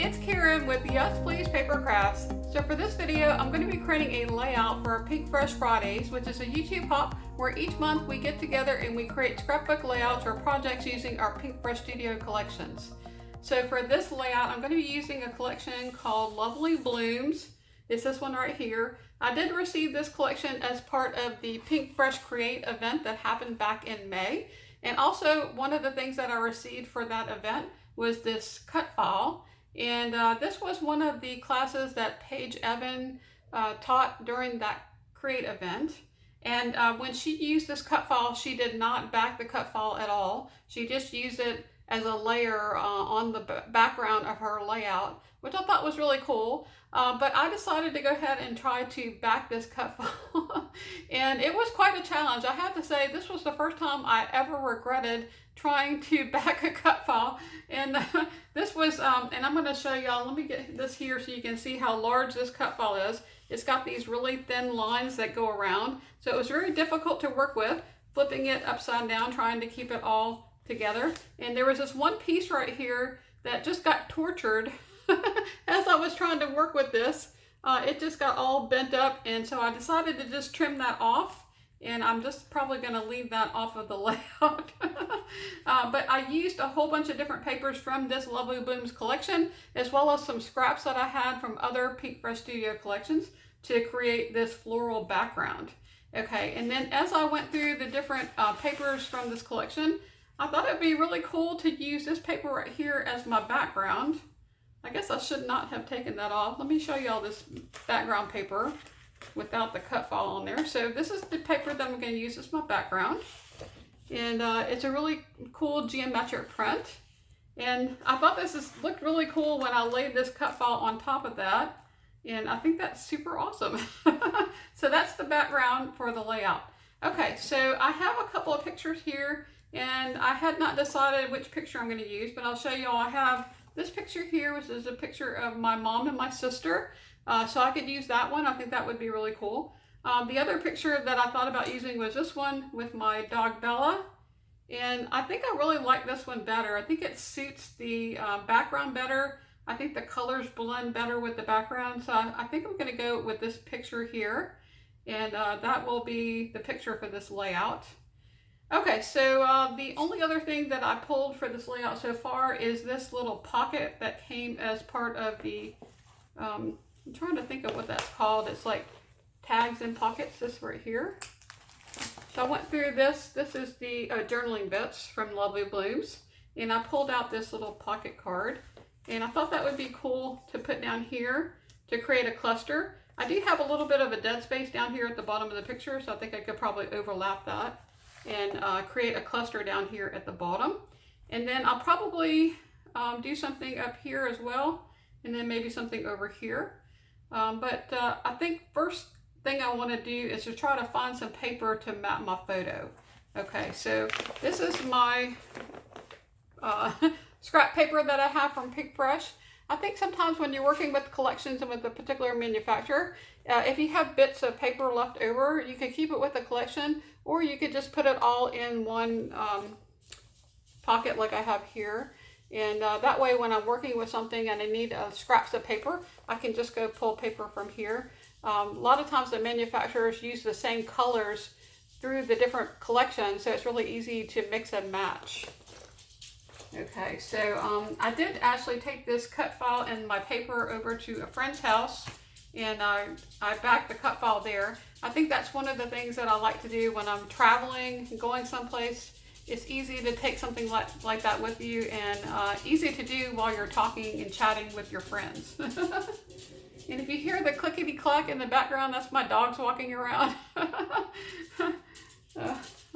it's Karen with Yes Please PaperCrafts. So for this video, I'm going to be creating a layout for our Pinkfresh Fridays, which is a YouTube hop where each month we get together and we create scrapbook layouts or projects using our Pinkfresh Studio collections. So for this layout, I'm going to be using a collection called Lovely Blooms. It's this one right here. I did receive this collection as part of the Pinkfresh Create event that happened back in May. And also one of the things that I received for that event was this cut file. And this was one of the classes that Paige Evan taught during that Create event. And when she used this cut file, she did not back the cut file at all. She just used it as a layer on the background of her layout, which I thought was really cool. But I decided to go ahead and try to back this cut file. And it was quite a challenge. I have to say, this was the first time I ever regretted trying to back a cut file. And this was, and I'm going to show y'all, let me get this here so you can see how large this cut file is. It's got these really thin lines that go around. So it was very difficult to work with, flipping it upside down, trying to keep it all together. And there was this one piece right here that just got tortured as I was trying to work with this. It just got all bent up, and so I decided to just trim that off, and I'm just probably going to leave that off of the layout. But I used a whole bunch of different papers from this Lovely Blooms collection, as well as some scraps that I had from other Pinkfresh Studio collections to create this floral background. Okay, and then as I went through the different papers from this collection, I thought it'd be really cool to use this paper right here as my background. I guess I should not have taken that off. Let me show y'all this background paper without the cut file on there. So this is the paper that I'm going to use as my background. And it's a really cool geometric print. And I thought this looked really cool when I laid this cut file on top of that. And I think that's super awesome. So that's the background for the layout. Okay, so I have a couple of pictures here. And I had not decided which picture I'm going to use, but I'll show y'all. I have this picture here, which is a picture of my mom and my sister. So I could use that one. I think that would be really cool. The other picture that I thought about using was this one with my dog Bella. And I think I really like this one better. I think it suits the background better. I think the colors blend better with the background. So I think I'm going to go with this picture here. And that will be the picture for this layout. Okay, so the only other thing that I pulled for this layout so far is this little pocket that came as part of the, I'm trying to think of what that's called. It's like tags and pockets, this right here. So I went through this. This is the journaling bits from Lovely Blooms. And I pulled out this little pocket card. And I thought that would be cool to put down here to create a cluster. I do have a little bit of a dead space down here at the bottom of the picture, so I think I could probably overlap that and create a cluster down here at the bottom. And then I'll probably do something up here as well, and then maybe something over here. But I think first thing I want to do is to try to find some paper to map my photo. Okay, so this is my scrap paper that I have from Pinkfresh. I think sometimes when you're working with collections and with a particular manufacturer, if you have bits of paper left over, you can keep it with the collection, or you could just put it all in one pocket like I have here. And that way when I'm working with something and I need scraps of paper, I can just go pull paper from here. A lot of times the manufacturers use the same colors through the different collections, so it's really easy to mix and match. Okay, so I did actually take this cut file and my paper over to a friend's house, and I backed the cut file there. I think that's one of the things that I like to do when I'm traveling, going someplace. It's easy to take something like that with you, and easy to do while you're talking and chatting with your friends. And if you hear the clickety-clack in the background, that's my dogs walking around. I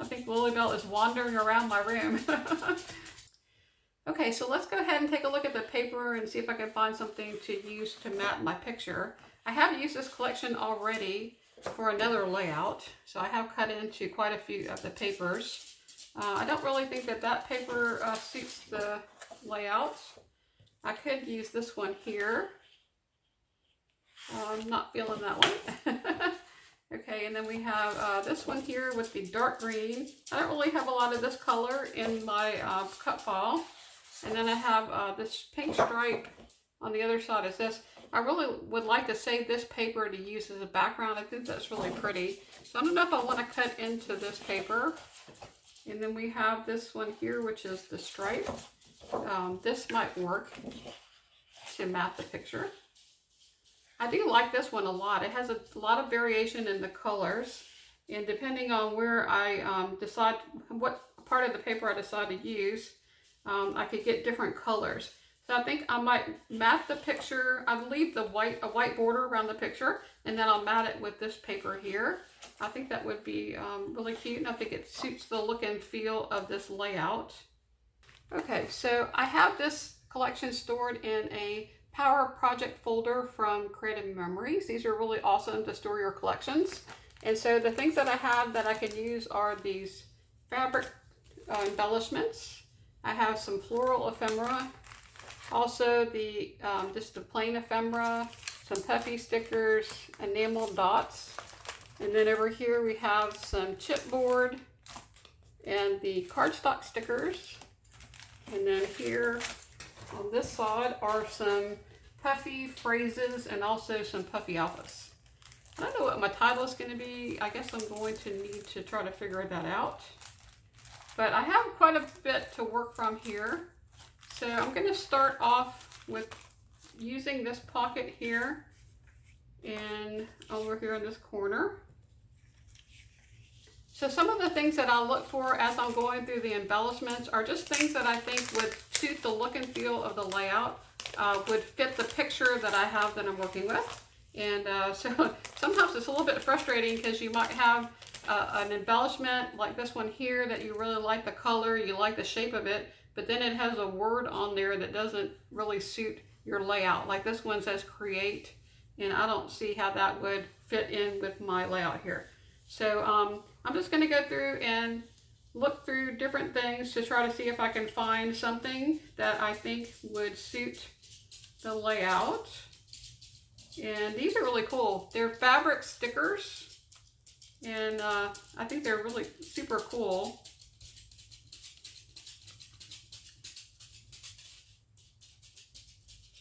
think 𝗬𝗶𝗀𝗀 is wandering around my room. Okay, so let's go ahead and take a look at the paper and see if I can find something to use to map my picture. I have used this collection already for another layout, so I have cut into quite a few of the papers. I don't really think that paper suits the layout. I could use this one here. I'm not feeling that one. Okay, and then we have this one here with the dark green. I don't really have a lot of this color in my cut file. And then I have this pink stripe on the other side is this. I really would like to save this paper to use as a background. I think that's really pretty. So I don't know if I want to cut into this paper. And then we have this one here, which is the stripe. This might work to map the picture. I do like this one a lot. It has a lot of variation in the colors. And depending on where I decide, what part of the paper I decide to use, I could get different colors. So I think I might mat the picture. I'd leave a white border around the picture, and then I'll mat it with this paper here. I think that would be really cute, and I think it suits the look and feel of this layout. Okay, so I have this collection stored in a Power Project folder from Creative Memories. These are really awesome to store your collections. And so the things that I have that I can use are these fabric embellishments. I have some floral ephemera. Also just the plain ephemera, some puffy stickers, enamel dots. And then over here we have some chipboard and the cardstock stickers. And then here on this side are some puffy phrases and also some puffy alphas. I don't know what my title is going to be. I guess I'm going to need to try to figure that out. But I have quite a bit to work from here. So I'm going to start off with using this pocket here and over here in this corner. So some of the things that I'll look for as I'm going through the embellishments are just things that I think would suit the look and feel of the layout, would fit the picture that I have that I'm working with. And so sometimes it's a little bit frustrating because you might have an embellishment like this one here that you really like the color, you like the shape of it, but then it has a word on there that doesn't really suit your layout. Like this one says create, and I don't see how that would fit in with my layout here. So I'm just going to go through and look through different things to try to see if I can find something that I think would suit the layout. And these are really cool. They're fabric stickers, and I think they're really super cool.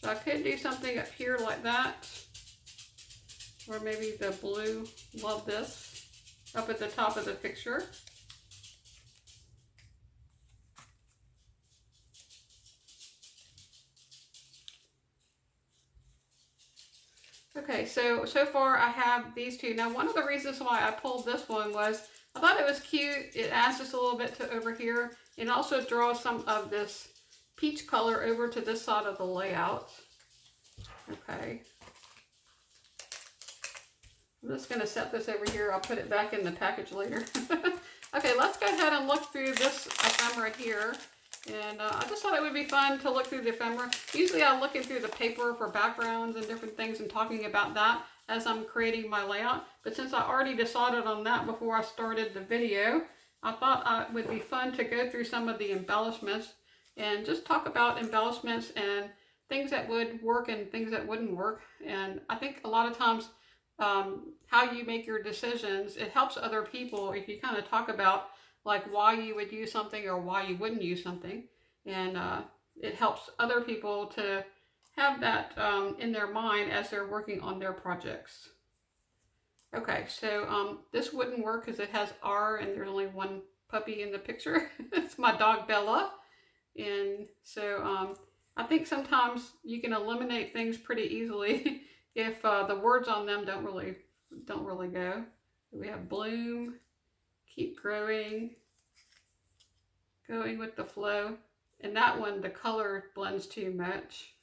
So I could do something up here like that, or maybe the blue, love this, up at the top of the picture. Okay, so far I have these two. Now one of the reasons why I pulled this one was I thought it was cute. It adds just a little bit to over here, and also draws some of this peach color over to this side of the layout. Okay. I'm just going to set this over here. I'll put it back in the package later. Okay, let's go ahead and look through this ephemera here. And I just thought it would be fun to look through the ephemera. Usually I'm looking through the paper for backgrounds and different things and talking about that as I'm creating my layout. But since I already decided on that before I started the video, I thought it would be fun to go through some of the embellishments and just talk about embellishments and things that would work and things that wouldn't work. And I think a lot of times how you make your decisions, it helps other people if you kind of talk about like why you would use something or why you wouldn't use something. And it helps other people to have that in their mind as they're working on their projects. Okay, so this wouldn't work because it has R and there's only one puppy in the picture. It's my dog Bella. And so I think sometimes you can eliminate things pretty easily if the words on them don't really go. We have bloom, keep growing, going with the flow. And that one, the color blends too much.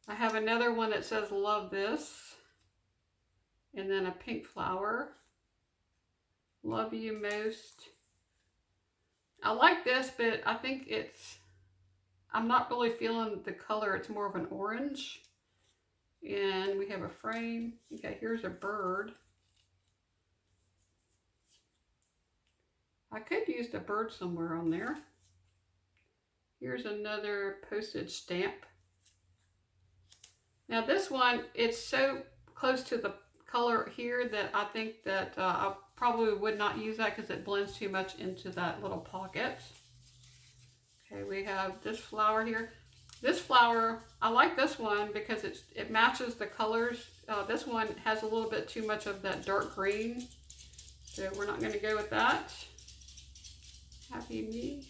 I have another one that says love this, and then a pink flower. Love you most. I like this, but I think I'm not really feeling the color. It's more of an orange. And we have a frame. Okay, here's a bird. I could use the bird somewhere on there. Here's another postage stamp. Now this one, it's so close to the color here that I think that I probably would not use that because it blends too much into that little pocket. Okay, we have this flower here. This flower, I like this one because it matches the colors. This one has a little bit too much of that dark green, so we're not going to go with that. Happy me.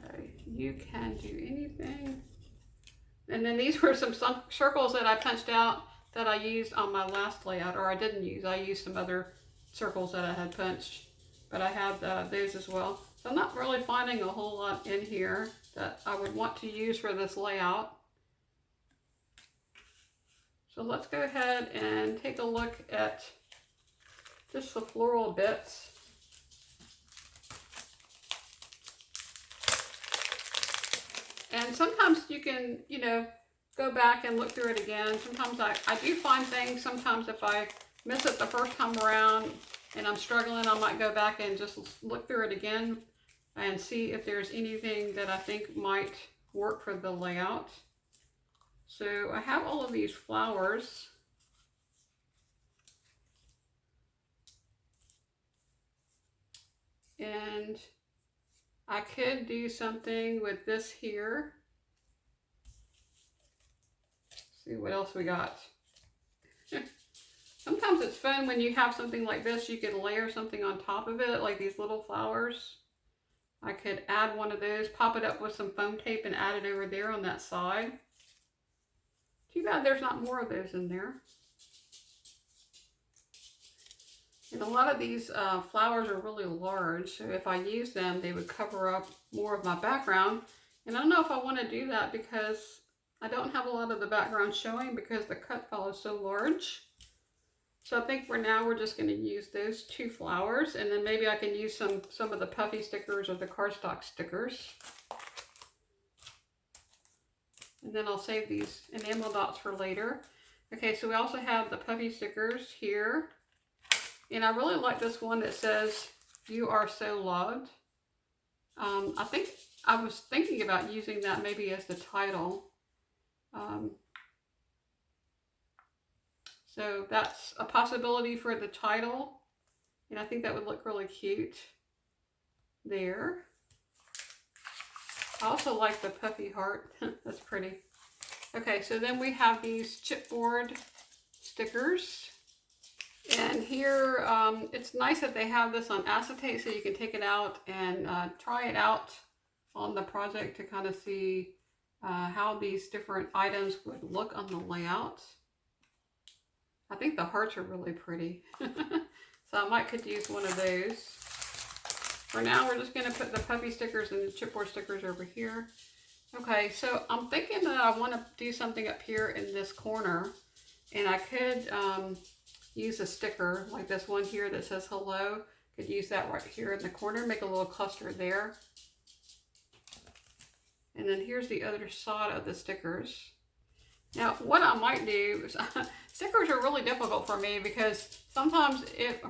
Okay, you can do anything. And then these were some circles that I punched out that I used on my last layout, or I didn't use. I used some other circles that I had punched, but I have those as well. So I'm not really finding a whole lot in here that I would want to use for this layout. So let's go ahead and take a look at just the floral bits. And sometimes you can, you know, go back and look through it again. Sometimes I do find things, sometimes if I miss it the first time around and I'm struggling, I might go back and just look through it again and see if there's anything that I think might work for the layout. So I have all of these flowers. And I could do something with this here. See what else we got. Sometimes it's fun when you have something like this, you can layer something on top of it, like these little flowers. I could add one of those, pop it up with some foam tape and add it over there on that side. Too bad there's not more of those in there. And a lot of these flowers are really large, so if I use them, they would cover up more of my background. And I don't know if I want to do that because I don't have a lot of the background showing because the cut file is so large. So I think for now we're just going to use those two flowers, and then maybe I can use some of the puffy stickers or the cardstock stickers. And then I'll save these enamel dots for later. Okay, so we also have the puffy stickers here. And I really like this one that says, "You are so loved." I think I was thinking about using that maybe as the title. So that's a possibility for the title. And I think that would look really cute there. I also like the puffy heart. That's pretty. Okay, so then we have these chipboard stickers. And here, it's nice that they have this on acetate so you can take it out and try it out on the project to kind of see how these different items would look on the layout. I think the hearts are really pretty. So I could use one of those. For now, we're just going to put the puffy stickers and the chipboard stickers over here. Okay, so I'm thinking that I want to do something up here in this corner. And I could use a sticker like this one here that says hello. Could use that right here in the corner, make a little cluster there. And then here's the other side of the stickers. Now, what I might do is, stickers are really difficult for me because sometimes,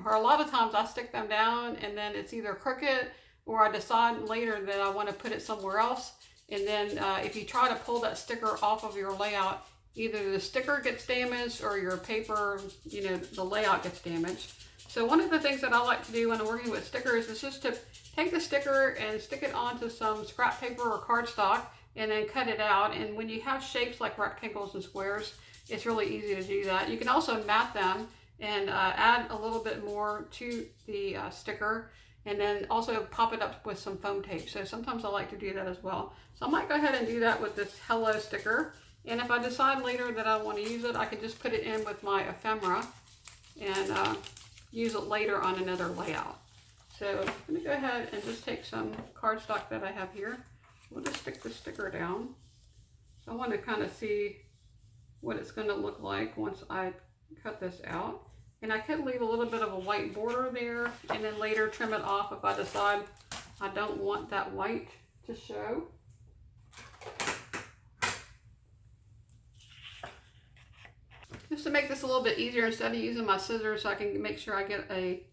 or a lot of times I stick them down and then it's either crooked or I decide later that I want to put it somewhere else. And then if you try to pull that sticker off of your layout, either the sticker gets damaged or your paper, you know, the layout gets damaged. So one of the things that I like to do when I'm working with stickers is just to take the sticker and stick it onto some scrap paper or cardstock and then cut it out. And when you have shapes like rectangles and squares, it's really easy to do that. You can also mat them and add a little bit more to the sticker, and then also pop it up with some foam tape. So sometimes I like to do that as well. So I might go ahead and do that with this hello sticker. And if I decide later that I want to use it, I can just put it in with my ephemera and use it later on another layout. So I'm going to go ahead and just take some cardstock that I have here. We'll just stick the sticker down. So I want to kind of see what it's going to look like once I cut this out. And I could leave a little bit of a white border there and then later trim it off if I decide I don't want that white to show. Just to make this a little bit easier, instead of using my scissors so I can make sure I get a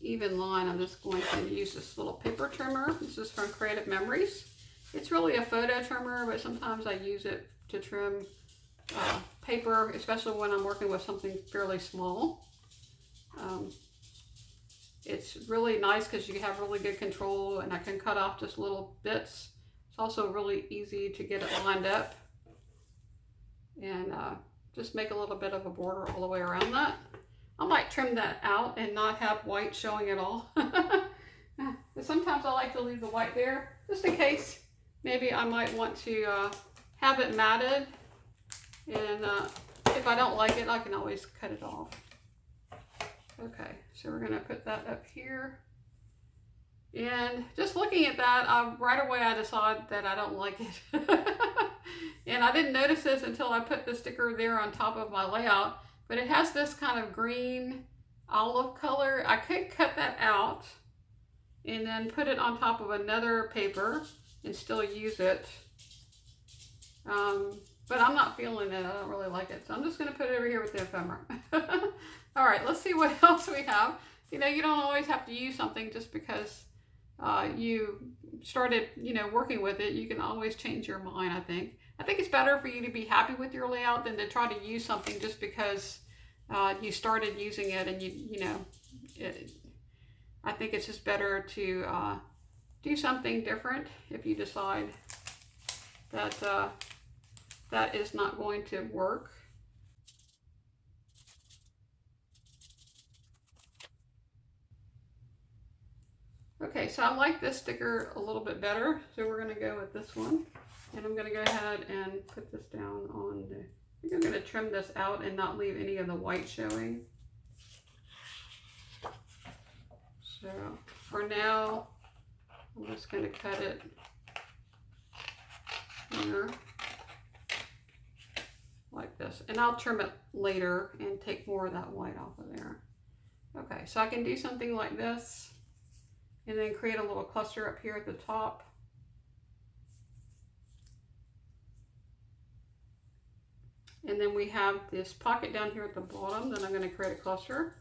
even line, I'm just going to use this little paper trimmer. This is from Creative Memories. It's really a photo trimmer, but sometimes I use it to trim paper, especially when I'm working with something fairly small. It's really nice because you have really good control, and I can cut off just little bits. It's also really easy to get it lined up, and just make a little bit of a border all the way around that. I might trim that out and not have white showing at all. But sometimes I like to leave the white there just in case maybe I might want to have it matted, and if I don't like it, I can always cut it off. Okay, so we're going to put that up here. And just looking at that, right away I decided that I don't like it. And I didn't notice this until I put the sticker there on top of my layout, but it has this kind of green olive color. I could cut that out and then put it on top of another paper and still use it. But I'm not feeling it. I don't really like it. So I'm just going to put it over here with the ephemera. All right, let's see what else we have. You know, you don't always have to use something just because you started, working with it. You can always change your mind, I think. I think it's better for you to be happy with your layout than to try to use something just because you started using it and I think it's just better to do something different if you decide that that is not going to work. Okay, so I like this sticker a little bit better, so we're going to go with this one. And I'm going to go ahead and put this down on the, I think I'm going to trim this out and not leave any of the white showing. So for now, I'm just going to cut it here like this, and I'll trim it later and take more of that white off of there. Okay, so I can do something like this and then create a little cluster up here at the top. And then we have this pocket down here at the bottom that I'm going to create a cluster.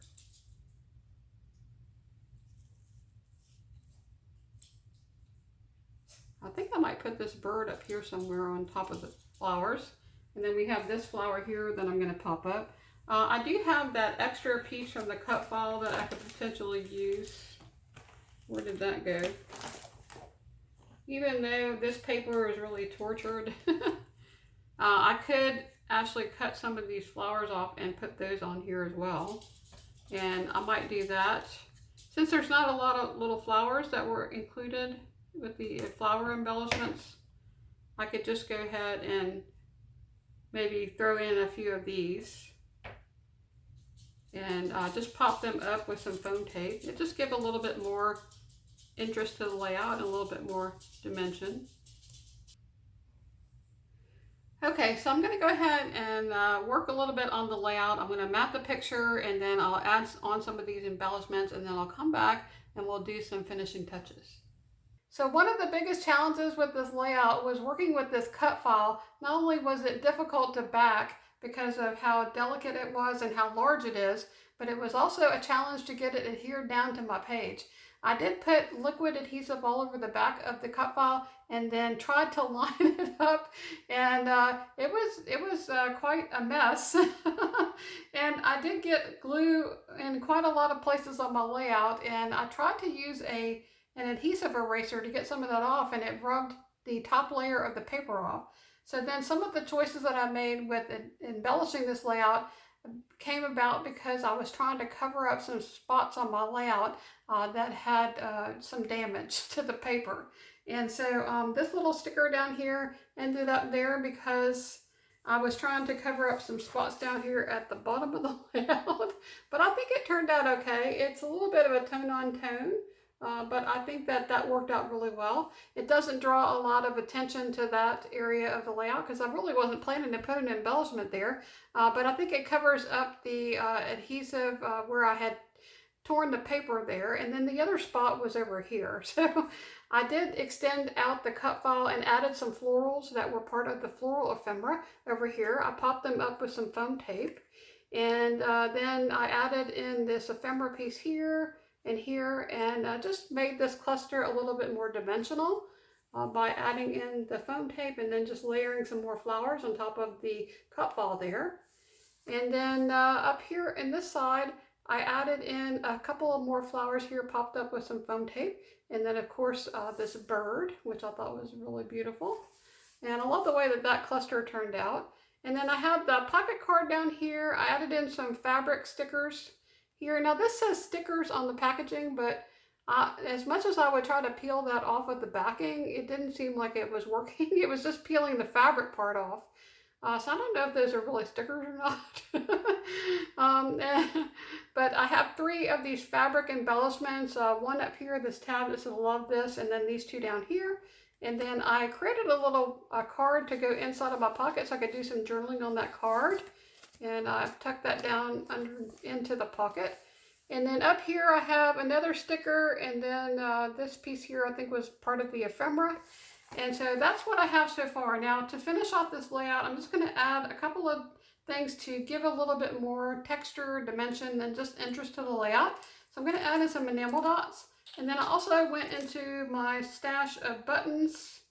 I think I might put this bird up here somewhere on top of the flowers. And then we have this flower here that I'm going to pop up. I do have that extra piece from the cut file that I could potentially use. Where did that go? Even though this paper is really tortured, I could actually cut some of these flowers off and put those on here as well. And I might do that. Since there's not a lot of little flowers that were included with the flower embellishments, I could just go ahead and maybe throw in a few of these and just pop them up with some foam tape. It just gives a little bit more interest to the layout and a little bit more dimension. Okay, so I'm going to go ahead and work a little bit on the layout. I'm going to map the picture, and then I'll add on some of these embellishments, and then I'll come back and we'll do some finishing touches. So one of the biggest challenges with this layout was working with this cut file. Not only was it difficult to back because of how delicate it was and how large it is, but it was also a challenge to get it adhered down to my page. I did put liquid adhesive all over the back of the cut file and then tried to line it up, and it was quite a mess. And I did get glue in quite a lot of places on my layout, and I tried to use an adhesive eraser to get some of that off, and it rubbed the top layer of the paper off. So then some of the choices that I made with embellishing this layout came about because I was trying to cover up some spots on my layout that had some damage to the paper. And so this little sticker down here ended up there because I was trying to cover up some spots down here at the bottom of the layout. But I think it turned out okay. It's a little bit of a tone on tone. But I think that worked out really well. It doesn't draw a lot of attention to that area of the layout because I really wasn't planning to put an embellishment there. But I think it covers up the adhesive where I had torn the paper there, and then the other spot was over here. So I did extend out the cut file and added some florals that were part of the floral ephemera over here. I popped them up with some foam tape, and then I added in this ephemera piece here and here, and just made this cluster a little bit more dimensional by adding in the foam tape and then just layering some more flowers on top of the cut file there. And then up here in this side, I added in a couple of more flowers here popped up with some foam tape. And then of course this bird, which I thought was really beautiful. And I love the way that that cluster turned out. And then I have the pocket card down here. I added in some fabric stickers here. Now this says stickers on the packaging, but as much as I would try to peel that off with the backing, it didn't seem like it was working. It was just peeling the fabric part off. So I don't know if those are really stickers or not. But I have 3 of these fabric embellishments. One up here, this tab that says love this, and then these 2 down here. And then I created a little card to go inside of my pocket so I could do some journaling on that card. And I've tucked that down into the pocket. And then up here I have another sticker, and then this piece here I think was part of the ephemera. And so that's what I have so far. Now to finish off this layout, I'm just going to add a couple of things to give a little bit more texture, dimension, and just interest to the layout. So I'm going to add in some enamel dots. And then I also went into my stash of buttons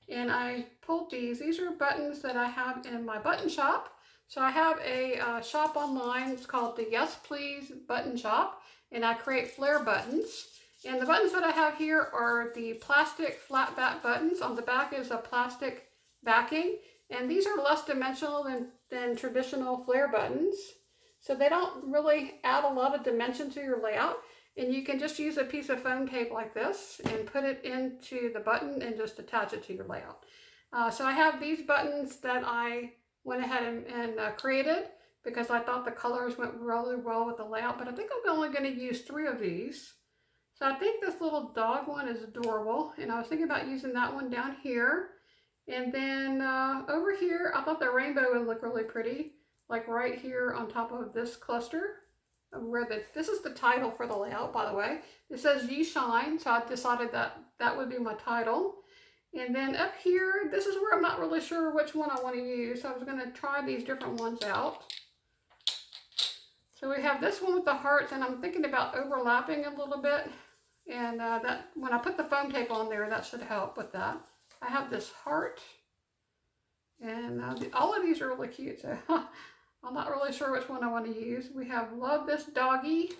and I pulled these. These are buttons that I have in my button shop. So I have a shop online. It's called the Yes Please Button Shop, and I create flare buttons. And the buttons that I have here are the plastic flat back buttons. On the back is a plastic backing, and these are less dimensional than traditional flare buttons. So they don't really add a lot of dimension to your layout. And you can just use a piece of foam tape like this and put it into the button and just attach it to your layout. So I have these buttons that I went ahead and created because I thought the colors went really well with the layout, but I think I'm only going to use 3 of these. So I think this little dog one is adorable, and I was thinking about using that one down here. And then over here, I thought the rainbow would look really pretty, like right here on top of this cluster. Where this is the title for the layout, by the way. It says "You Shine," so I decided that that would be my title. And then up here, this is where I'm not really sure which one I want to use. So I was going to try these different ones out. So we have this one with the hearts, and I'm thinking about overlapping a little bit. And that when I put the foam tape on there, that should help with that. I have this heart, and all of these are really cute. So I'm not really sure which one I want to use. We have love this doggy,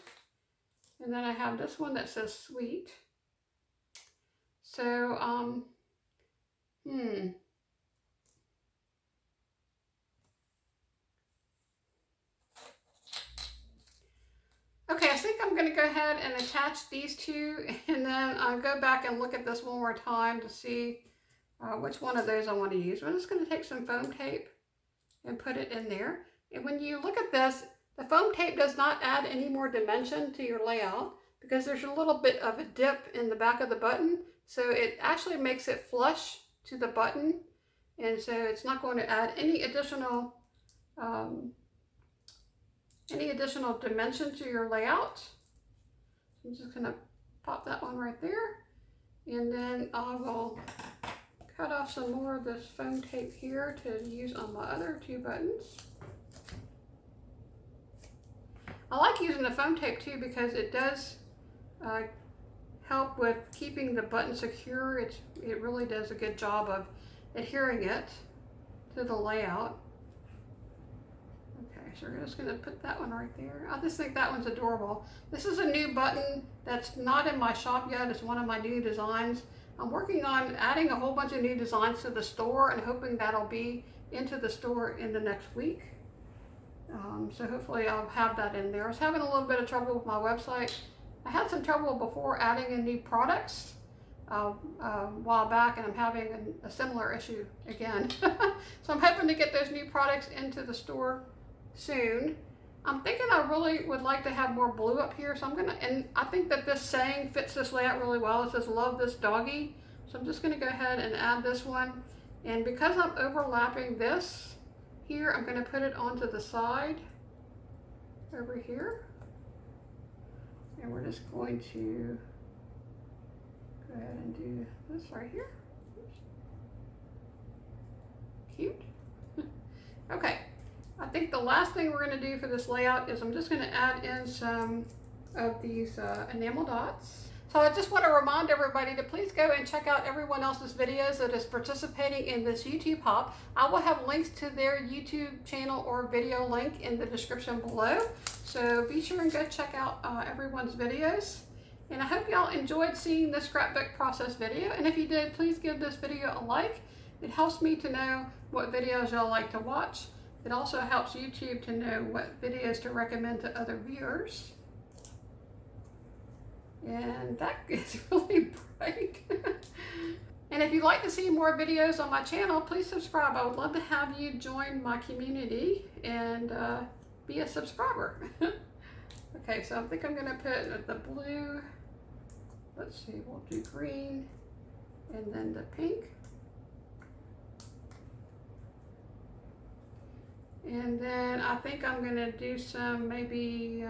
and then I have this one that says sweet. So Okay, I think I'm going to go ahead and attach these 2, and then I'll go back and look at this one more time to see which one of those I want to use. I'm just going to take some foam tape and put it in there. And when you look at this, the foam tape does not add any more dimension to your layout because there's a little bit of a dip in the back of the button. So it actually makes it flush to the button. And so it's not going to add any additional dimension to your layout. I'm just going to pop that one right there. And then I will cut off some more of this foam tape here to use on my other 2 buttons. I like using the foam tape too because it does help with keeping the button secure. It really does a good job of adhering it to the layout. Okay, so we're just going to put that one right there. I just think that one's adorable. This is a new button that's not in my shop yet. It's one of my new designs. I'm working on adding a whole bunch of new designs to the store and hoping that'll be into the store in the next week. So hopefully I'll have that in there. I was having a little bit of trouble with my website. I had some trouble before adding in new products a while back, and I'm having a similar issue again. So I'm hoping to get those new products into the store soon. I'm thinking I really would like to have more blue up here, so and I think that this saying fits this layout really well. It says love this doggy, so I'm just going to go ahead and add this one. And because I'm overlapping this here, I'm going to put it onto the side over here, and we're just going to go ahead and do this right here. Oops. Cute. Okay, I think the last thing we're going to do for this layout is I'm just going to add in some of these enamel dots. So I just want to remind everybody to please go and check out everyone else's videos that is participating in this YouTube hop. I will have links to their YouTube channel or video link in the description below. So be sure and go check out everyone's videos. And I hope y'all enjoyed seeing this scrapbook process video. And if you did, please give this video a like. It helps me to know what videos y'all like to watch. It also helps YouTube to know what videos to recommend to other viewers. And that is really bright. And if you'd like to see more videos on my channel, please subscribe. I would love to have you join my community and be a subscriber. Okay, so I think I'm gonna put the blue, let's see, we'll do green and then the pink. And then I think I'm gonna do some maybe,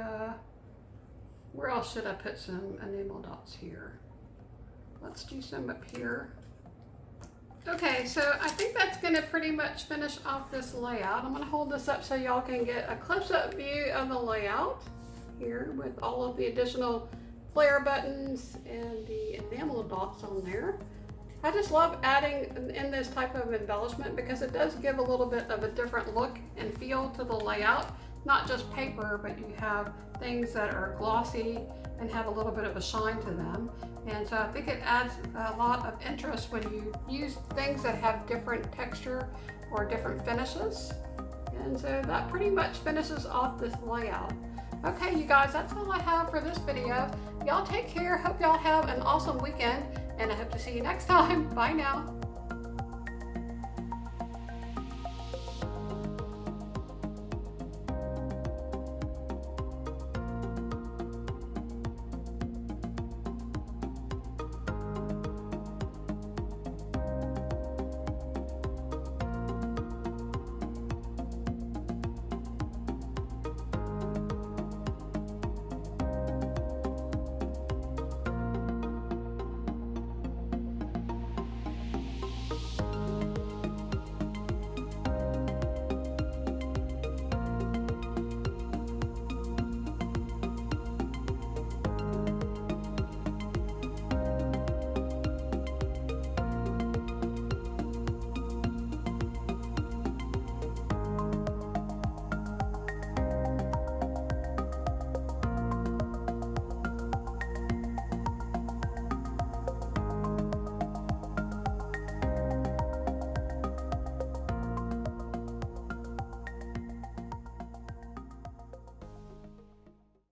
where else should I put some enamel dots here? Let's do some up here. Okay, so I think that's gonna pretty much finish off this layout. I'm gonna hold this up so y'all can get a close-up view of the layout here with all of the additional flare buttons and the enamel dots on there. I just love adding in this type of embellishment because it does give a little bit of a different look and feel to the layout. Not just paper, but you have things that are glossy and have a little bit of a shine to them. And so I think it adds a lot of interest when you use things that have different texture or different finishes. And so that pretty much finishes off this layout. Okay, you guys, that's all I have for this video. Y'all take care. Hope y'all have an awesome weekend, and I hope to see you next time. Bye now.